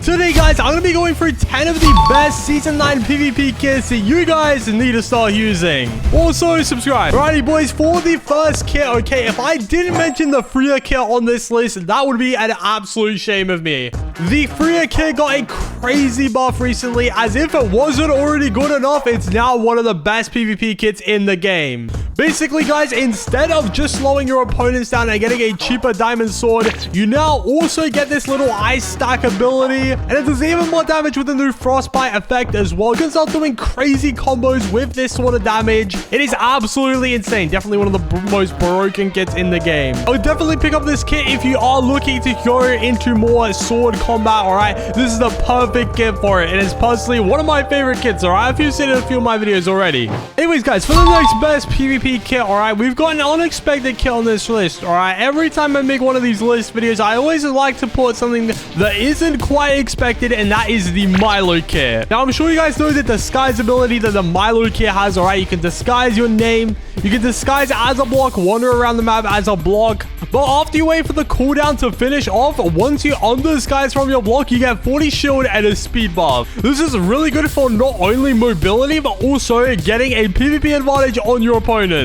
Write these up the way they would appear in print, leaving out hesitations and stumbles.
Today, guys, I'm going to be going through 10 of the best Season 9 PvP kits that you guys need to start using. Also, subscribe. Alrighty, boys, for the first kit, okay, if I didn't mention the Freya kit on this list, that would be an absolute shame of me. The Freya kit got a crazy buff recently. As if it wasn't already good enough, it's now one of the best PvP kits in the game. Basically, guys, instead of just slowing your opponents down and getting a cheaper diamond sword, you now also get this little ice stack ability, and it does even more damage with the new frostbite effect as well. You can start doing crazy combos with this sort of damage. It is absolutely insane. Definitely one of the most broken kits in the game. I would definitely pick up this kit if you are looking to go into more sword combat, all right? This is the perfect kit for it. It is personally one of my favorite kits, all right? If you've seen it in a few of my videos already. Anyways, guys, for the next best PvP kit, all right, we've got an unexpected kit on this list, all right? Every time I make one of these list videos, I always like to put something that isn't quite expected, and that is the Milo kit. Now, I'm sure you guys know the disguise ability that the Milo kit has, all right? You can disguise your name, you can disguise as a block, wander around the map as a block, but after you wait for the cooldown to finish off, once you undisguise from your block, you get 40 shield and a speed buff. This is really good for not only mobility, but also getting a PvP advantage on your opponents.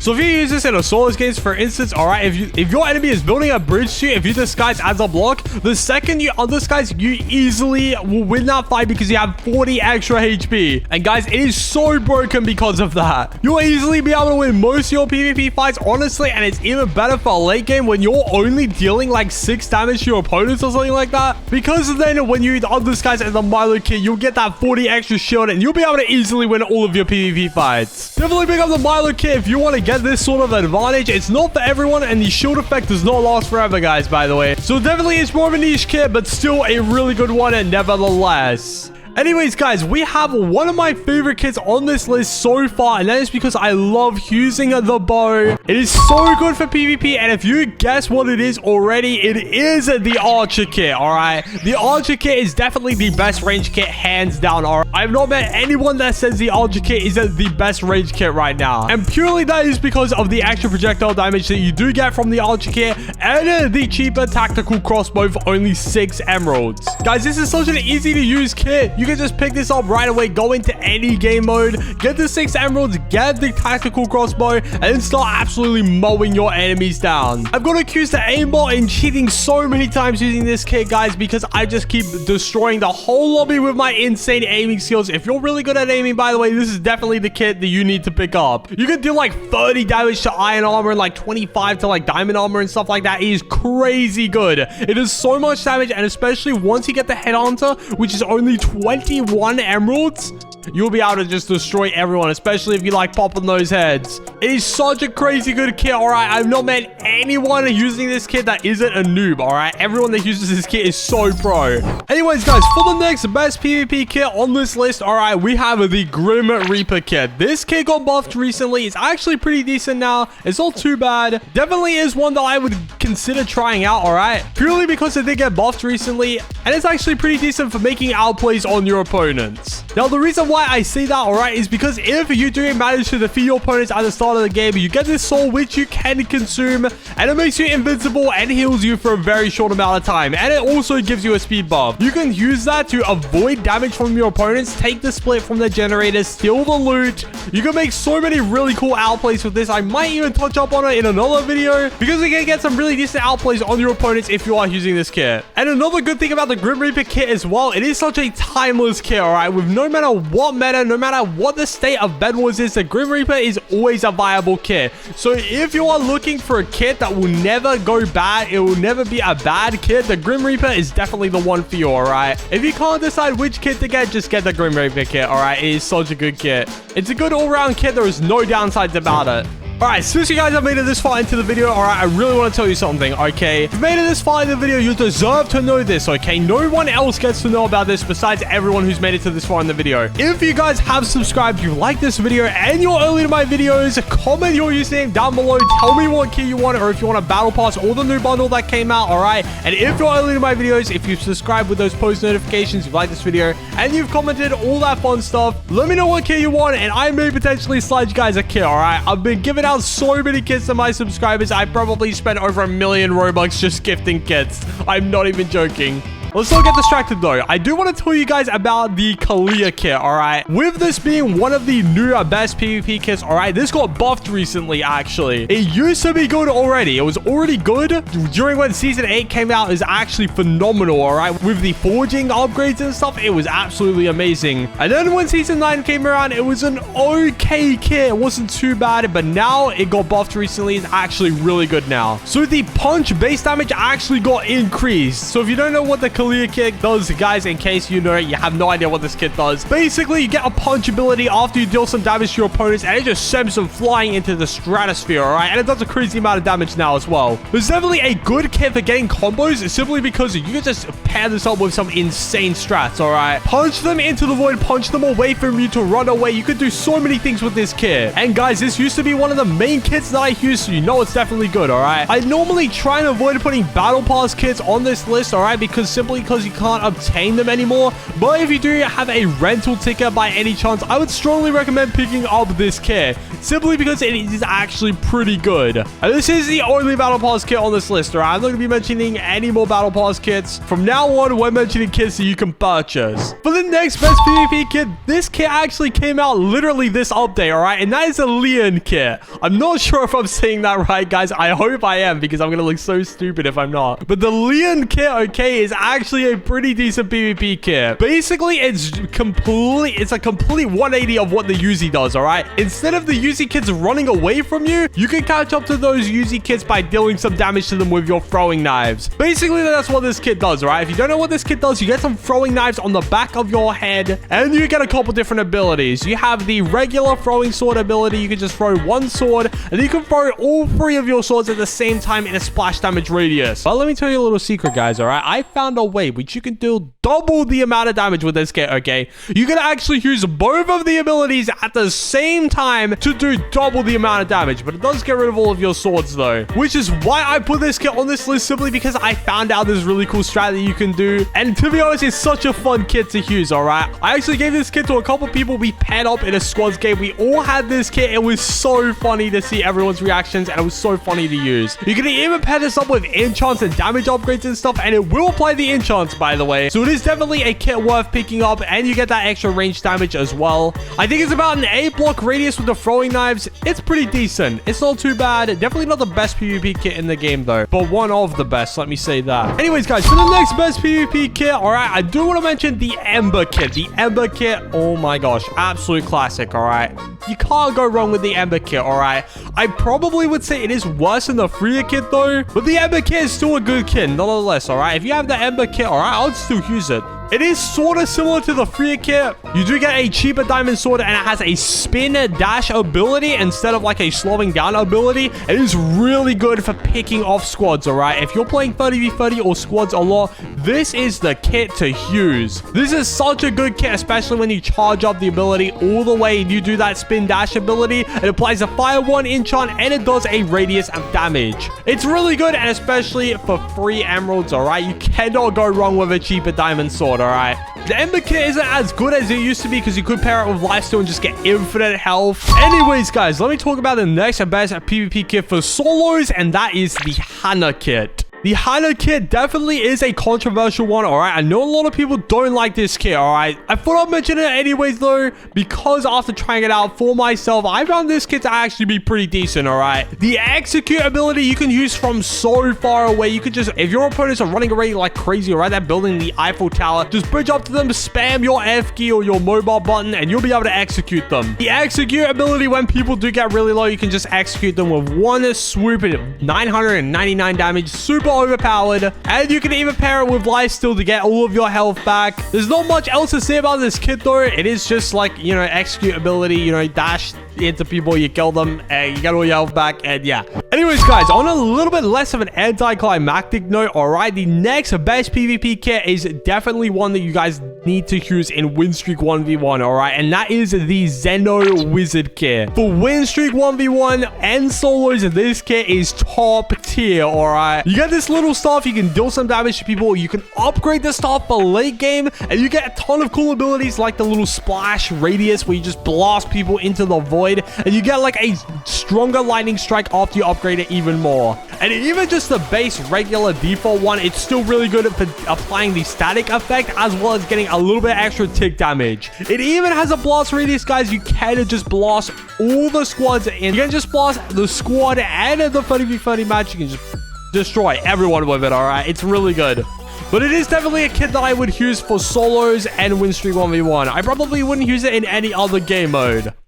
So if you use this in a solo games, for instance, all right, if your enemy is building a bridge to you, if you disguise as a block, the second you undisguise, you easily will win that fight because you have 40 extra HP. And guys, it is so broken because of that. You'll easily be able to win most of your PvP fights, honestly, and it's even better for a late game when you're only dealing like 6 damage to your opponents or something like that. Because then when you undisguise as a Milo kit, you'll get that 40 extra shield and you'll be able to easily win all of your PvP fights. Definitely pick up the Milo kit if you want to get this sort of advantage. It's not for everyone, and the shield effect does not last forever, guys, by the way. So definitely it's more of a niche kit, but still a really good one and nevertheless. Anyways, guys, we have one of my favorite kits on this list so far, and that is because I love using the bow. It is so good for PvP, and if you guess what it is already, it is the Archer kit, all right? The Archer kit is definitely the best range kit, hands down, all right? I've not met anyone that says the Archer kit is the best range kit right now, and purely that is because of the extra projectile damage that you do get from the Archer kit and the cheaper tactical crossbow for only 6 emeralds. Guys, this is such an easy to use kit. You can just pick this up right away, go into any game mode, get the 6 emeralds, get the tactical crossbow, and then start absolutely mowing your enemies down. I've got accused the aimbot and cheating so many times using this kit, guys, because I just keep destroying the whole lobby with my insane aiming skills. If you're really good at aiming, by the way, this is definitely the kit that you need to pick up. You can do like 30 damage to iron armor and like 25 to like diamond armor and stuff like that. It is crazy good. It is so much damage, and especially once you get the headhunter, which is only 21 emeralds, you'll be able to just destroy everyone, especially if you like popping those heads. It is such a crazy good kit, all right? I've not met anyone using this kit that isn't a noob, all right? Everyone that uses this kit is so pro. Anyways, guys, for the next best PvP kit on this list, all right, we have the Grim Reaper kit. This kit got buffed recently. It's actually pretty decent now. It's not too bad. Definitely is one that I would consider trying out, all right? Purely because it did get buffed recently, and it's actually pretty decent for making outplays on your opponents. Now, the reason why I say that, all right, is because if you do manage to defeat your opponents at the start of the game, you get this soul which you can consume, and it makes you invincible and heals you for a very short amount of time, and it also gives you a speed buff. You can use that to avoid damage from your opponents, take the split from the generators, steal the loot. You can make so many really cool outplays with this. I might even touch up on it in another video because you can get some really decent outplays on your opponents if you are using this kit. And another good thing about the Grim Reaper kit as well, it is such a timeless kit, all right? With no matter what meta, no matter what the state of Bedwars is, the Grim Reaper is always a viable kit. So if you are looking for a kit that will never go bad, it will never be a bad kit, the Grim Reaper is definitely the one for you, all right? If you can't decide which kit to get, just get the Grim Reaper kit, all right? It is such a good kit. It's a good all-round kit. There is no downsides about it. Alright, since you guys have made it this far into the video, alright, I really want to tell you something, okay? If you made it this far in the video, you deserve to know this, okay? No one else gets to know about this besides everyone who's made it to this far in the video. If you guys have subscribed, you like this video, and you're early to my videos, comment your username down below. Tell me what key you want, or if you want a battle pass or the new bundle that came out, alright? And if you're early to my videos, if you've subscribed with those post notifications, you've liked this video, and you've commented all that fun stuff, let me know what key you want, and I may potentially slide you guys a kit, alright? I've been giving out so many kits to my subscribers. I probably spent over 1 million Robux just gifting kits. I'm not even joking. let's not get distracted though. I do want to tell you guys about the Kalia kit, all right? With this being one of the newer best PvP kits, all right? This got buffed recently, actually. It used to be good already. It was already good during when Season 8 came out. It was actually phenomenal, all right? With the forging upgrades and stuff, it was absolutely amazing. And then when Season 9 came around, it was an okay kit. It wasn't too bad, but now it got buffed recently. It's actually really good now. So the punch base damage actually got increased. So if you don't know what the Kalia kit does, guys, in case you know it, you have no idea what this kit does. Basically, you get a punch ability after you deal some damage to your opponents, and it just sends them flying into the stratosphere, all right? And it does a crazy amount of damage now as well. It's definitely a good kit for getting combos, simply because you can just pair this up with some insane strats, all right? Punch them into the void, punch them away from you to run away. You could do so many things with this kit. And guys, this used to be one of the main kits that I used, so you know it's definitely good, all right? I normally try and avoid putting battle pass kits on this list, all right? Because simply because you can't obtain them anymore. But if you do have a rental ticket by any chance, I would strongly recommend picking up this kit, simply because it is actually pretty good. And this is the only battle pass kit on this list, all right? I'm not going to be mentioning any more battle pass kits. From now on, we're mentioning kits that you can purchase. For the next best PvP kit, this kit actually came out literally this update, all right? And that is a Leon kit. I'm not sure if I'm saying that right, guys. I hope I am, because I'm going to look so stupid if I'm not. But the Leon kit, okay, is actually a pretty decent PvP kit. Basically, it's a complete 180 of what the Uzi does, all right? Instead of the Uzi kits running away from you, you can catch up to those Uzi kits by dealing some damage to them with your throwing knives. Basically, that's what this kit does, all right? If you don't know what this kit does, you get some throwing knives on the back of your head, and you get a couple different abilities. You have the regular throwing sword ability. You can just throw one sword, and you can throw all three of your swords at the same time in a splash damage radius. But let me tell you a little secret, guys, all right? I found a way which you can do double the amount of damage with this kit, okay? You can actually use both of the abilities at the same time to do double the amount of damage, but it does get rid of all of your swords, though, which is why I put this kit on this list, simply because I found out this really cool strat that you can do. And to be honest, it's such a fun kit to use, all right? I actually gave this kit to a couple people. We paired up in a squads game. We all had this kit. It was so funny to see everyone's reactions, and it was so funny to use. You can even pair this up with enchants and damage upgrades and stuff, and it will apply the enchants, by the way. So it is definitely a kit worth picking up, and you get that extra range damage as well. I think it's about an 8-block radius with the throwing knives. It's pretty decent. It's not too bad. Definitely not the best PvP kit in the game, though, but one of the best, let me say that. Anyways, guys, for the next best PvP kit, all right, I do want to mention the Ember kit. The Ember kit, oh my gosh, absolute classic, all right? You can't go wrong with the Ember kit, all right? I probably would say it is worse than the Freya kit, though, but the Ember kit is still a good kit, nonetheless, all right? If you have the Ember kit, all right, I would still use it. It is sort of similar to the Freya kit. You do get a cheaper diamond sword, and it has a spin dash ability instead of like a slowing down ability. It is really good for picking off squads, all right? If you're playing 30v30 or squads a lot, this is the kit to use. This is such a good kit, especially when you charge up the ability all the way and you do that spin dash ability. It applies a fire 1 enchant, and it does a radius of damage. It's really good, and especially for free emeralds, all right? You cannot go wrong with a cheaper diamond sword, all right? The Ember kit isn't as good as it used to be because you could pair it with lifesteal and just get infinite health. Anyways, guys, let me talk about the next best PvP kit for solos, and that is the Hana kit. The Hana kit definitely is a controversial one, all right? I know a lot of people don't like this kit, all right? I thought I'd mention it anyways, though, because after trying it out for myself, I found this kit to actually be pretty decent, all right? The execute ability you can use from so far away. You could just, if your opponents are running away like crazy, all right? They're building the Eiffel Tower. Just bridge up to them, spam your F key or your mobile button, and you'll be able to execute them. The execute ability, when people do get really low, you can just execute them with one swoop at 999 damage. Super overpowered, and you can even pair it with lifesteal to get all of your health back. There's not much else to say about this kit, though. It is just like, you know, execute ability, you know, dash into people, you kill them, and you get all your health back, and yeah. Anyways, guys, on a little bit less of an anticlimactic note, all right, the next best PvP kit is definitely one that you guys need to use in win streak 1v1, all right, and that is the Zeno Wizard kit. For win streak 1v1 and solos, this kit is top tier, all right? You get this little stuff, you can deal some damage to people, you can upgrade the stuff for late game, and you get a ton of cool abilities like the little splash radius where you just blast people into the void. deployed, and you get like a stronger lightning strike after you upgrade it even more. And even just the base regular default one, it's still really good at applying the static effect, as well as getting a little bit extra tick damage. It even has a blast radius, guys. You can just blast all the squads in. You can just blast the squad and the 30v30 match. You can just destroy everyone with it, all right? It's really good. But it is definitely a kit that I would use for solos and win streak 1v1. I probably wouldn't use it in any other game mode.